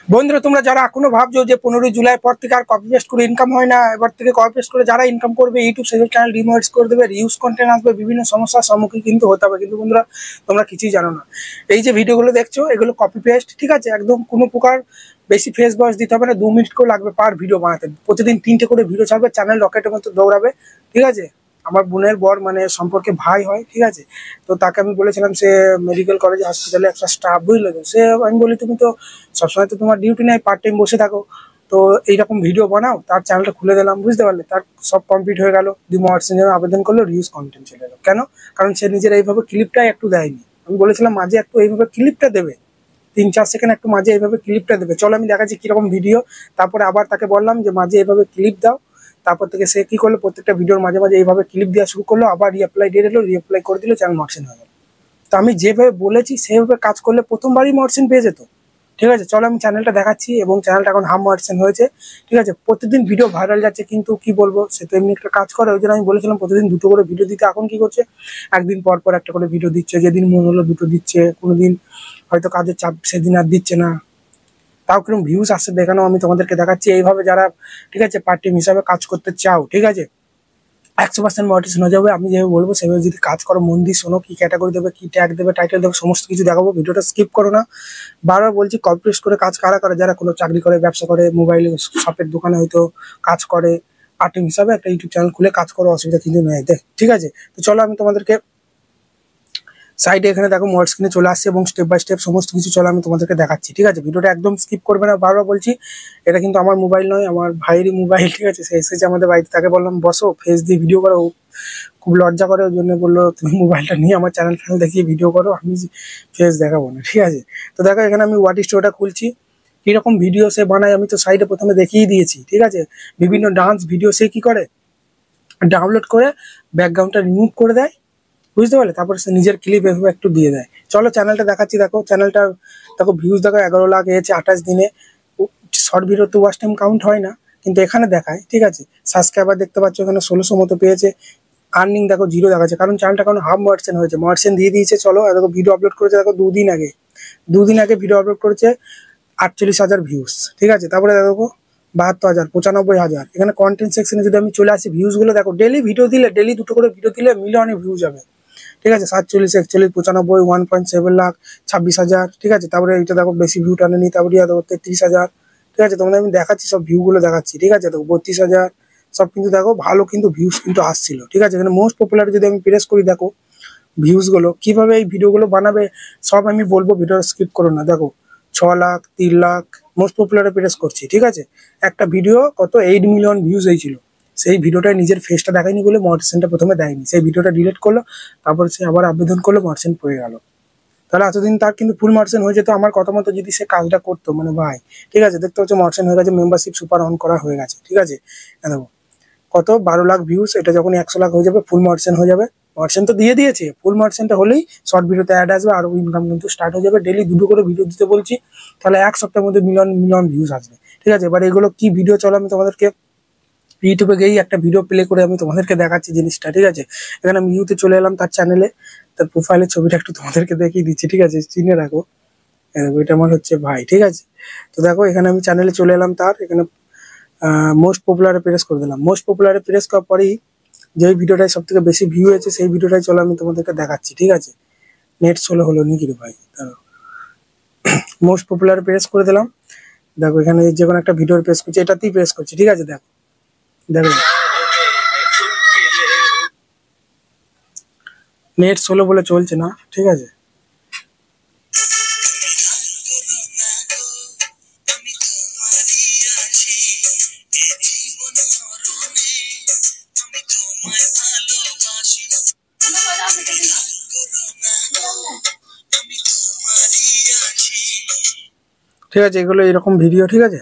বন্ধুরা তোমরা যারা এখনো ভাবছো যে 15 জুলাই পর থেকে আর কপি পেস্ট করে ইনকাম হয় না, এবার থেকে কপি পেস্ট করে যারা ইনকাম করবে ইউটিউব সেই চ্যানেল ডিমোনেটাইজ করে দেবে, রিউজ কন্টেন্ট আসবে, বিভিন্ন সমস্যার সম্মুখীন কিন্তু হতে হবে। কিন্তু বন্ধুরা তোমরা কিছুই জানো না, এই যে ভিডিওগুলো দেখছো এগুলো কপি পেস্ট, ঠিক আছে? একদম কোনো প্রকার বেশি ফেস বয়স দিতে হবে না, 2 মিনিট করে লাগবে পার ভিডিও বানাতে। প্রতিদিন 3টে করে ভিডিও ছাড়বে, চ্যানেল রকেটের মতো দৌড়াবে, ঠিক আছে? আমার বোনের বর মানে সম্পর্কে ভাই হয়, ঠিক আছে? তো তাকে আমি বলেছিলাম, সে মেডিকেল কলেজ হসপিটালে একটা স্টাফ, বুঝলে তো? সে আমি বলি তুমি তো সবসময় তো তোমার ডিউটি নেই, পার্ট টাইম বসে থাকো, তো এইরকম ভিডিও বানাও। তার চ্যানেলটা খুলে দিলাম, বুঝতে পারলে? তার সব কমপ্লিট হয়ে গেল, ডিমোনেটাইজেশন জন্য আবেদন করলো, রিউজ কন্টেন্ট চলে এলো। কেন? কারণ সে নিজের এইভাবে ক্লিপটাই একটু দেয়নি। আমি বলেছিলাম মাঝে একটু এইভাবে ক্লিপটা দেবে, 3-4 সেকেন্ড একটু মাঝে এইভাবে ক্লিপটা দেবে। চলো আমি দেখাচ্ছি কিরকম ভিডিও। তারপরে আবার তাকে বললাম যে মাঝে এইভাবে ক্লিপ দাও। তারপর থেকে সে কি করলো, প্রত্যেকটা ভিডিওর মাঝে মাঝে এইভাবে ক্লিপ দেওয়া শুরু করলো, আবার রিঅ্যাপ্লাই ডেট এলো, রিঅ্যাপ্লাই করে দিল, চ্যানেল মর্শন হয়ে গেল। তো আমি যেভাবে বলেছি সেভাবে কাজ করলে প্রথমবারই মর্শন পেয়ে যেত, ঠিক আছে? চলো আমি চ্যানেলটা দেখাচ্ছি, এবং চ্যানেলটা এখন হাম মর্শন হয়েছে, ঠিক আছে? প্রতিদিন ভিডিও ভাইরাল যাচ্ছে, কিন্তু কি বলবো, সে তো এমনি একটা কাজ করে, ওই জন্য আমি বলেছিলাম প্রতিদিন 2টো করে ভিডিও দিতে। এখন কি করছে, একদিন পর পর একটা করে ভিডিও দিচ্ছে, যেদিন মন হলো 2টো দিচ্ছে, কোনোদিন হয়তো কাজের চাপ সেদিন আর দিচ্ছে না। তাও কিরকম ভিউজ আসছে দেখানো আমি তোমাদেরকে দেখাচ্ছি। এইভাবে যারা, ঠিক আছে, পার্ট টাইম হিসাবে কাজ করতে চাও, ঠিক আছে, 100% মনিটাইজেশন হয়ে যাবে। আমি যেভাবে বলবো সেভাবে যদি কাজ করো, মন দিয়ে শোনো, কি ক্যাটাগরি দেবে, কি ট্যাগ দেবে, টাইটেল দেবে, সমস্ত কিছু দেখাবো। ভিডিওটা স্কিপ করো না। বারবার বলছি, কপি পেস্ট করে কাজ কারা করে? যারা কোনো চাকরি করে, ব্যবসা করে, মোবাইল শপের দোকানে হয়তো কাজ করে, পার্ট টাইম হিসাবে একটা ইউটিউব চ্যানেল খুলে কাজ করো, অসুবিধা কিন্তু নেই, ঠিক আছে? তো চলো আমি তোমাদেরকে সাইডে এখানে দেখো মোর স্ক্রিনে চলে আসছে, এবং স্টেপ বাই স্টেপ সমস্ত কিছু চলো আমি তোমাদেরকে দেখাচ্ছি, ঠিক আছে? ভিডিওটা একদম স্কিপ করবে না। বারবার বলছি, এটা কিন্তু আমার মোবাইল নয়, আমার ভাইয়েরই মোবাইল, ঠিক আছে? সে এসেছে আমাদের বাড়িতে, তাকে বললাম বসো, ফেস দিয়ে ভিডিও করো। খুব লজ্জা করে, ওই জন্য বললো তুমি মোবাইলটা নিয়ে আমার চ্যানেল ফ্যানেল দেখিয়ে ভিডিও করো, আমি ফেস দেখাবো না, ঠিক আছে? তো দেখো এখানে আমি ওয়াট স্টোরটা খুলছি, কিরকম ভিডিও সে বানায় আমি তো সাইডে প্রথমে দেখিয়ে দিয়েছি, ঠিক আছে? বিভিন্ন ডান্স ভিডিও সে কি করে, ডাউনলোড করে ব্যাকগ্রাউন্ডটা রিমুভ করে দেয়, বুঝতে পারলে? তারপরে সে নিজের ক্লিপ এভাবে একটু দিয়ে দেয়। চলো চ্যানেলটা দেখাচ্ছি, দেখো চ্যানেলটা, দেখো ভিউজ দেখো 11 লাখ এসেছে 28 দিনে। শর্ট ভিডিও তো ওয়াচ টাইম কাউন্ট হয় না, কিন্তু এখানে দেখায়, ঠিক আছে? সাবস্ক্রাইবার দেখতে পাচ্ছ এখানে 1600 মতো পেয়েছে। আর্নিং দেখো 0 দেখাচ্ছে, কারণ চ্যানেলটা কারণ হাফ মার্চেন্ট হয়েছে, মার্চেন্ট দিয়ে দিয়েছে। চলো দেখো ভিডিও আপলোড করেছে, দেখো 2 দিন আগে ভিডিও আপলোড করেছে, 48,000 ভিউজ, ঠিক আছে? তারপরে দেখো 72,000, 95,000। এখানে কন্টেন্ট সেকশনে যদি আমি চলে আসি, ভিউজ গুলো দেখো, ডেলি ভিডিও দিলে, ডেলি 2টো করে ভিডিও দিলে মিলিয়নে ভিউজ হবে, ঠিক আছে? 47, 41, 95, 1.7 লাখ, 26,000, ঠিক আছে? তারপরে এটা দেখো বেশি ভিউ টানেনি, তারপরে দেখো 33,000, ঠিক আছে? তোমাদের আমি দেখাচ্ছি, সব ভিউ গুলো দেখাচ্ছি, ঠিক আছে? দেখো 32,000, সব কিন্তু দেখো ভালো কিন্তু ভিউজ কিন্তু আসছিল, ঠিক আছে? এখানে মোস্ট পপুলার যদি আমি প্রেস করি, দেখো ভিউজ গুলো কিভাবে এই ভিডিও গুলো বানাবে সব আমি বলবো, ভিডিও স্কিপ করো না। দেখো 6 লাখ, 3 লাখ, মোস্ট পপুলারে প্রেস করছি, ঠিক আছে? একটা ভিডিও কত 8 মিলিয়ন ভিউজ হয়েছিল, সেই ভিডিওটায় নিজের ফেসটা দেখায়নি বলে মনিটাইজেশনটা প্রথমে দেয়নি, সেই ভিডিওটা ডিলিট করলো, তারপর সে আবার আবেদন করলো, মনিটাইজেশন পেয়ে গেল। তাহলে এতদিন তার কিন্তু ফুল মনিটাইজেশন হয়ে যেত আমার কথা মতো যদি সে কাজটা করতো, মানে ভাই, ঠিক আছে? দেখতে পাচ্ছ মনিটাইজেশন হয়ে গেছে, মেম্বারশিপ সুপার অন করা হয়ে গেছে, ঠিক আছে? দেখো কত 12 লাখ ভিউজ, এটা যখন 100 লাখ হয়ে যাবে ফুল মনিটাইজেশন হয়ে যাবে। মনিটাইজেশন তো দিয়ে দিয়েছে, ফুল মনিটাইজেশনটা হলেই শর্ট ভিডিওতে অ্যাড আসবে, আর ইনকাম কিন্তু স্টার্ট হয়ে যাবে। ডেলি 2টো করে ভিডিও দিতে বলছি, তাহলে 1 সপ্তাহের মধ্যে মিলিয়ন মিলিয়ন ভিউজ আসবে, ঠিক আছে? এবার এগুলো কি ভিডিও, চলো আমি তোমাদেরকে ইউটিউবে গিয়ে একটা ভিডিও প্লে করে আমি তোমাদেরকে দেখাচ্ছি জিনিসটা, ঠিক আছে? এখানে আমি ইউতে চলে এলাম, তার চ্যানেলে, তার প্রোফাইলের ছবিটা একটু তোমাদেরকে দেখিয়ে দিচ্ছি, ঠিক আছে? চিনে রাখো, এটা আমার হচ্ছে ভাই, ঠিক আছে? তো দেখো এখানে আমি চ্যানেলে চলে এলাম, তার এখানে মোস্ট পপুলারে প্রেস করে দিলাম। মোস্ট পপুলারে প্রেস করার পরেই যে ভিডিওটাই সব থেকে বেশি ভিউ হয়েছে সেই ভিডিওটাই চলো আমি তোমাদেরকে দেখাচ্ছি, ঠিক আছে? নেট চলে হলো নাকি রে ভাই, দাঁড়াও। মোস্ট পপুলারে প্রেস করে দিলাম, দেখো এখানে যে কোনো একটা ভিডিওর প্রেস করছি, এটাতেই প্রেস করছি, ঠিক আছে? দেখো দেখো নেট সোলো বলে চলছে না, ঠিক আছে? ঠিক আছে, এগুলো এরকম ভিডিও, ঠিক আছে?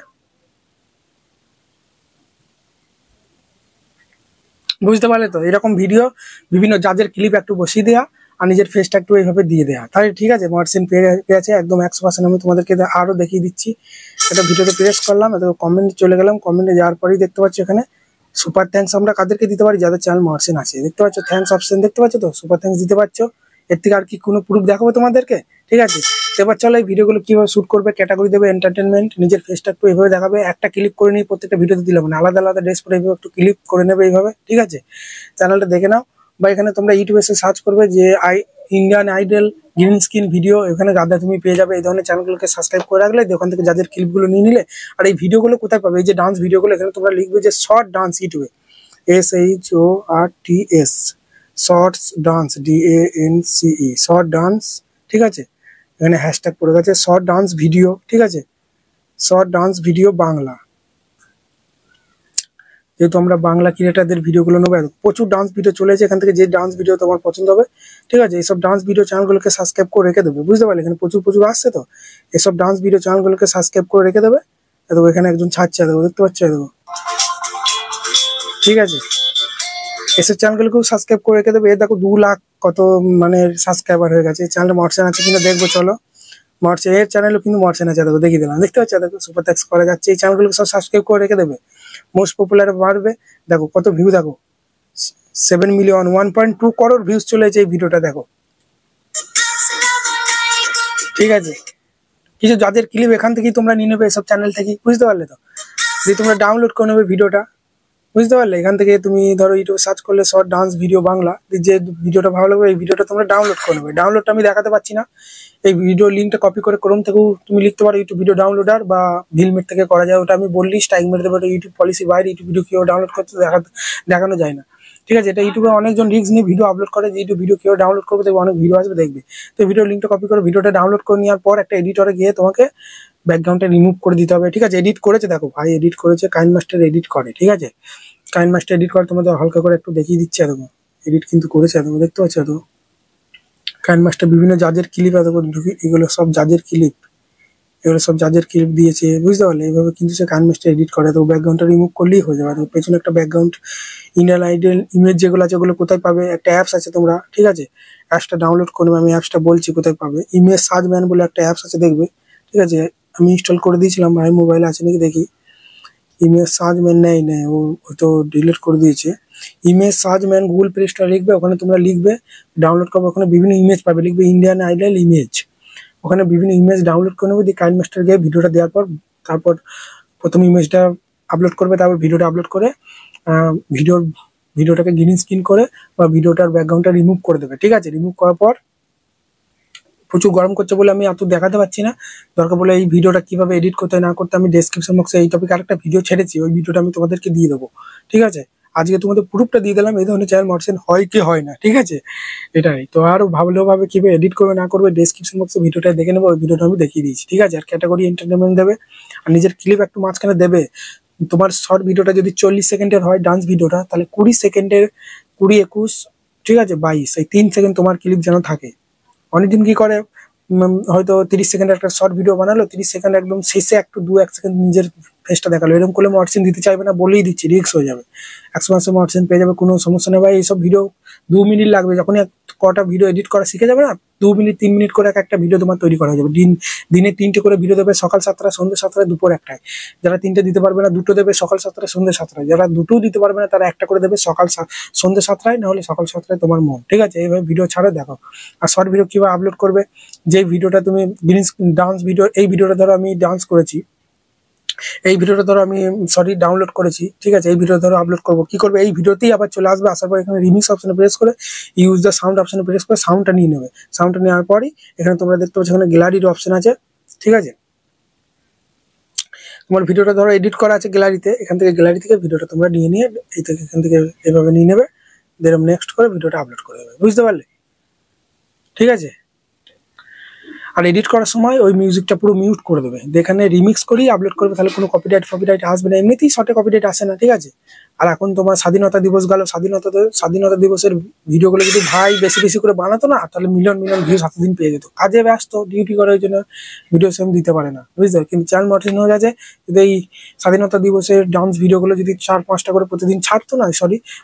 বুঝতে পারলে তো? এরকম ভিডিও বিভিন্ন জাজের ক্লিপ একটু বসিয়ে দেওয়া, আর নিজের ফেসটা একটু এইভাবে দিয়ে দেওয়া, তাহলে ঠিক আছে মনিটাইজেশন পেয়ে আছে একদম 100%। আমি তোমাদেরকে আরো দেখিয়ে দিচ্ছি, এটা ভিডিওতে প্রেস করলাম, এটা কমেন্টে চলে গেলাম, কমেন্টে যাওয়ার পরেই দেখতে পাচ্ছি এখানে সুপার থ্যাঙ্কস আমরা কাদেরকে দিতে পারি, যাদের চ্যানেল মনিটাইজেশন আছে, দেখতে পাচ্ছ থ্যাঙ্কস অপশন, দেখতে পাচ্ছ তো? সুপার থ্যাঙ্কস দিতে পারছো, এর থেকে আর কি কোনো প্রুফ দেখাবো তোমাদেরকে? ঠিক আছে। এবার চলো এই ভিডিওগুলো কিভাবে শুট করবে, ক্যাটাগরি দেবে এন্টারটেনমেন্ট, নিজের ফেসটা একটু এইভাবে দেখাবে, একটা ক্লিপ করে নিয়ে প্রত্যেকটা ভিডিওতে দিলে মানে আলাদা আলাদা ড্রেস পরে এইভাবে একটু ক্লিপ করে নেবে এইভাবে, ঠিক আছে। চ্যানেলটা দেখে নাও, বা এখানে তোমরা ইউটিউবে এসে সার্চ করবে যে Indian idol green screen video, এখানে গাদা তুমি পেয়ে যাবে। এই ধরনের চ্যানেলগুলোকে সাবস্ক্রাইব করে রাখলে ওখান থেকে যাদের ক্লিপগুলো নিয়ে নিলে। আর এই ভিডিওগুলো কোথায় পাবে, এই যে ডান্স ভিডিওগুলো, এখানে তোমরা লিখবে যে শর্ট ডান্স ইউটিউবে, SHORTS, shorts dance, DANCE, short dance, ঠিক আছে। এখানে হ্যাশট্যাগ পড়ে গেছে শর্ট ডান্স ভিডিও, ঠিক আছে, শর্ট ডান্স ভিডিও বাংলা। যেহেতু আমরা বাংলা ক্রিয়েটারদের ভিডিওগুলো নেবো, প্রচুর ডান্স ভিডিও চলেছে, এখান থেকে যে ডান্স ভিডিও তোমার পছন্দ হবে, ঠিক আছে, এইসব ডান্স ভিডিও চ্যানেলগুলোকে সাবস্ক্রাইব করে রেখে দেবে, বুঝতে পারলে। এখানে প্রচুর প্রচুর আসছে, তো এসব ডান্স ভিডিও চ্যানেলগুলোকে সাবস্ক্রাইব করে রেখে দেবে। দেখো এখানে একজন ছাড়ছে, দেখো দেখতে পাচ্ছ, দেখো, ঠিক আছে। এসব চ্যানেলগুলোকেও সাবস্ক্রাইব করে রেখে দেবে। এর দেখো 2 লাখ কত মানে সাবস্ক্রাইবার হয়ে গেছে। চ্যানেলটা মর্শন আছে কিনা দেখবো, চলো। মর্শন, এর চ্যানেলও কিন্তু মর্শন আছে, দেখো দেখিয়ে দিলাম, দেখতে পাচ্ছ, দেখো সুপার ট্যাক্স করা যাচ্ছে। এই চ্যানেলগুলোকে সব সাবস্ক্রাইব করে রেখে দেবে, মোস্ট পপুলার বাড়বে। দেখো কত ভিউ, দেখো 7 মিলিয়ন, 1.2 করোড় ভিউজ চলেছে এই ভিডিওটা, দেখো, ঠিক আছে। কিছু যাদের ক্লিপ এখান থেকেই তোমরা নিয়ে নেবে, এসব চ্যানেল থেকেই, বুঝতে পারলে তো। দিয়ে তোমরা ডাউনলোড করে নেবে ভিডিওটা, বুঝতে পারলে। এখান থেকে তুমি ধরো ইউটিউবে সার্চ করলে শর্ট ডান্স ভিডিও বাংলা, যে ভিডিওটা ভালো লাগবে এই ভিডিওটা তোমরা ডাউনলোড করে নেবে। ডাউনলোডটা আমি দেখাতে পাচ্ছি না, এই ভিডিও লিঙ্কটা কপি করে ক্রোম থেকেও তুমি লিখতে পারো ইউটিউব ভিডিও ডাউনলোডার, বা ভিলমেট থেকে করা যায়, ওটা আমি বললি স্ট্রাইক মেরে দেবো। ইউটিউব পলিসি বাইরে ইউটিউব ভিডিও কেউ ডাউনলোড করতে দেখানো যায় না, ঠিক আছে। এটা ইউটিউবে অনেকজন রিস্ক নিয়ে ভিডিও আপলোড করে, যে ইউটিউব ভিডিও কেউ ডাউনলোড করবে, দেখবে অনেক ভিডিও আসবে, দেখবে। তো ভিডিও লিঙ্কটা কপি করে ভিডিওটা ডাউনলোড করে নেওয়ার পর একটা এডিটরে গিয়ে তোমাকে ব্যাকগ্রাউন্ডটা রিমুভ করে দিতে হবে, ঠিক আছে। এডিট করেছে, দেখো ভাই এডিট করেছে, কাইন মাস্টার এডিট করে, ঠিক আছে। কাইন মাস্টার এডিট করে তোমাদের হালকা করে একটু দেখিয়ে দিচ্ছে, দেখো এডিট কিন্তু করেছে, দেখো দেখতে পাচ্ছ, দেখো কাইন মাস্টার বিভিন্ন জাজের ক্লিপ, দেখো এগুলো সব জাজের ক্লিপ, এগুলো সব জাজের ক্লিপ দিয়েছে, বুঝতে পারলে। এইভাবে কিন্তু সে কাইন মাস্টার এডিট করে, তো ব্যাকগ্রাউন্ডটা রিমুভ করলেই হয়ে যাবে। তো পেছনে একটা ব্যাকগ্রাউন্ড ইন্ডিয়ান আইডল ইমেজ যেগুলো আছে ওগুলো কোথায় পাবে, একটা অ্যাপস আছে তোমরা, ঠিক আছে, অ্যাপসটা ডাউনলোড করবে। আমি অ্যাপসটা বলছি কোথায় পাবে, ইমেজ সার্চ ম্যান বলে একটা অ্যাপস আছে, দেখবে, ঠিক আছে। আমি ইনস্টল করে দিয়েছিলাম, ভাই মোবাইলে আছে নাকি দেখি। ইমেজ সার্চ ম্যান নেই, ও তো ডিলিট করে দিয়েছে। Image search man Google play স্টোরে লিখবে, ওখানে তোমরা লিখবে, ডাউনলোড করবে, ওখানে বিভিন্ন ইমেজ পাবে, লিখবে ইন্ডিয়ান আইডল ইমেজ, ওখানে বিভিন্ন ইমেজ ডাউনলোড করে নেবে। দিয়ে কাইন মাস্টার গিয়ে ভিডিওটা দেওয়ার পর, তারপর প্রথম ইমেজটা আপলোড করবে, তারপর ভিডিওটা আপলোড করে ভিডিওটাকে গ্রিন স্ক্রিন করে বা ভিডিওটার ব্যাকগ্রাউন্ডটা রিমুভ করে দেবে, ঠিক আছে। রিমুভ করার পর, প্রচুর গরম করছে বলে আমি এত দেখাতে পারছি না, দরকার বলে এই ভিডিওটা কিভাবে এডিট করতে না করতে আমি ডেসক্রিপশন বক্সে এই টপিকে আরেকটা ভিডিও ছেড়েছি, ওই ভিডিওটা আমি তোমাদেরকে দিয়ে দেবো, ঠিক আছে। আজকে তোমাদের প্রুফটা দিয়ে দিলাম, এই ধরনের চ্যানেল মর্শন হয় কি হয় না, ঠিক আছে। এটাই তো, আরো ভালোভাবে কিভাবে এডিট করবে না করবে ডেসক্রিপশন বক্সে ভিডিওটা দেখে নেবো, ওই ভিডিওটা আমি দেখিয়ে দিয়েছি, ঠিক আছে। আর ক্যাটাগরি এন্টারটেনমেন্ট দেবে, আর নিজের ক্লিপ একটু মাঝখানে দেবে। তোমার শর্ট ভিডিওটা যদি 40 সেকেন্ডের হয় ডান্স ভিডিওটা, তাহলে 20 সেকেন্ডের, 20, 21, ঠিক আছে, 22, এই 3 সেকেন্ড তোমার ক্লিপ যেন থাকে। অনেকদিন কি করে, হয়তো 30 সেকেন্ডের একটা শর্ট ভিডিও বানালো, 30 সেকেন্ড একদম শেষে একটু 2-1 সেকেন্ড নিজের ফেসটা দেখালো, এরকম করলে মর্শন দিতে চাইবে না, বলেই দিচ্ছি রিস্ক হয়ে যাবে। 100 মাসে মর্শন পেয়ে যাবে, কোনো সমস্যা নেই ভাই। এইসব ভিডিও 2 মিনিট লাগবে, যখন কটা ভিডিও এডিট করা শিখে যাবে না, 2 মিনিট 3 মিনিট করে একটা ভিডিও তোমার তৈরি করা যাবে। দিনে 3টে করে ভিডিও দেবে, সকাল 7টায়, সন্ধ্যে 7টায়, দুপুর 1টায়। যারা 3টে দিতে পারবে না, 2টো দেবে, সকাল 7টায়, সন্ধ্যে 7টায়। যারা 2টোও দিতে পারবে না, তারা একটা করে দেবে, সন্ধ্যে 7টায়, না হলে সকাল 7টায়, তোমার মন, ঠিক আছে। এইভাবে ভিডিও ছাড়ো, দেখো। আর শর্ট ভিডিও কিভাবে আপলোড করবে, যে ভিডিওটা তুমি গ্রিন ডান্স ভিডিও, এই ভিডিওটা ধরো আমি ডান্স করেছি, এই ভিডিওটা ধরো আমি ডাউনলোড করেছি, ঠিক আছে। এই ভিডিও ধরো আপলোড করবো, কি করবে, এই ভিডিওতেই আবার চলে আসবে, আসার পর এখানে রিমিক্স অপশনে প্রেস করে ইউজ দ্য সাউন্ড অপশনে প্রেস করে সাউন্ডটা নিয়ে নেবে। সাউন্ডটা নেওয়ার পরই এখানে তোমরা দেখতে পাচ্ছ এখানে গ্যালারির অপশন আছে, ঠিক আছে। তোমার ভিডিওটা ধরো এডিট করা আছে গ্যালারিতে, এখান থেকে গ্যালারি থেকে ভিডিওটা তোমরা নিয়ে এই থেকে এখান থেকে এভাবে নিয়ে নেবে, দেন নেক্সট করে ভিডিওটা আপলোড করে দেবে, বুঝতে পারলে, ঠিক আছে। আর এডিট করার সময় ওই মিউজিকটা পুরো মিউট করে দেবে, এখানে রিমিক্স করেই আপলোড করবে, তাহলে কোনো কপিরাইট আসবে না, এমনিতেই শর্টে কপিরাইট আসে না, ঠিক আছে। আর এখন তোমার স্বাধীনতা দিবস গেল, স্বাধীনতা দিবসের ভিডিওগুলো যদি ভাই বেশি বেশি করে বানাতো না, তাহলে মিলিয়ন মিলিয়ন ভিউজ দিন পেয়ে যেত। কাজে ব্যস্ত, ডিউটি করার জন্য ভিডিও সেম দিতে পারে না, বুঝতে পারো। কিন্তু চ্যানেল মর্শন হয়ে গেছে, যদি এই স্বাধীনতা দিবসের ডান্স ভিডিওগুলো যদি 4-5টা করে প্রতিদিন ছাড়তো না,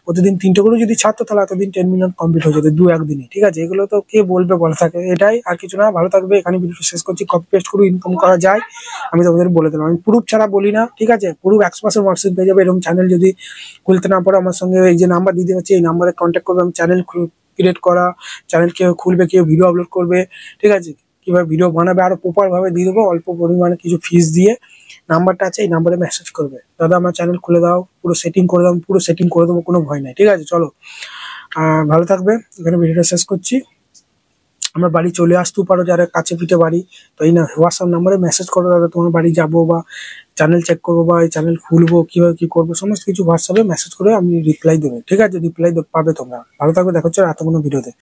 প্রতিদিন 3টে করে যদি ছাড়তো, তাহলে এতদিন 10 মিলিয়ন কমপ্লিট হয়ে যেত 2-1 দিনে, ঠিক আছে। এগুলো তো কে বলবে, বলা থাকে, এটাই আর কিছু না। ভালো থাকবে, এখানে ভিডিওটা শেষ করছি। কপি পেস্ট করে ইনকাম করা যায়, আমি তোমাদের বলে দিলাম। আমি প্রুফ ছাড়া বলি না, ঠিক আছে। প্রুফ 100 মাসের মর্শন পেয়ে যাবে। এরকম চ্যানেল যদি খুলতে না পারো, আমার সঙ্গে এই যে নাম্বার দিতে হচ্ছে, এই নাম্বারে কন্ট্যাক্ট করবে। আমি চ্যানেল ক্রিয়েট করা, চ্যানেল কেউ খুলবে, কেউ ভিডিও আপলোড করবে, ঠিক আছে। কিভাবে ভিডিও বানাবে আরো প্রপার ভাবে দিয়ে দেবো, অল্প পরিমাণে কিছু ফিস দিয়ে। নাম্বারটা আছে, এই নাম্বারে মেসেজ করবে, দাদা আমার চ্যানেল খুলে দাও, পুরো সেটিং করে দাও, পুরো সেটিং করে দেবো, কোনো ভয় নাই। ঠিক আছে, চলো ভালো থাকবে, এখানে ভিডিওটা শেষ করছি। আমার বাড়ি চলে আসতেও পারো যারা কাছে পিঠে বাড়ি, তো এই না হোয়াটসঅ্যাপ নাম্বারে মেসেজ করো, দাদা তোমার বাড়ি যাবো বা চ্যানেল চেক করবো বা এই চ্যানেল খুলবো, কিভাবে কি করবো সমস্ত কিছু হোয়াটসঅ্যাপে মেসেজ করে আমি রিপ্লাই দেবো। ঠিক আছে, রিপ্লাই পাবে তোমরা। ভালো থাকবে, দেখা হচ্ছে রাতে কোনো ভিডিওতে।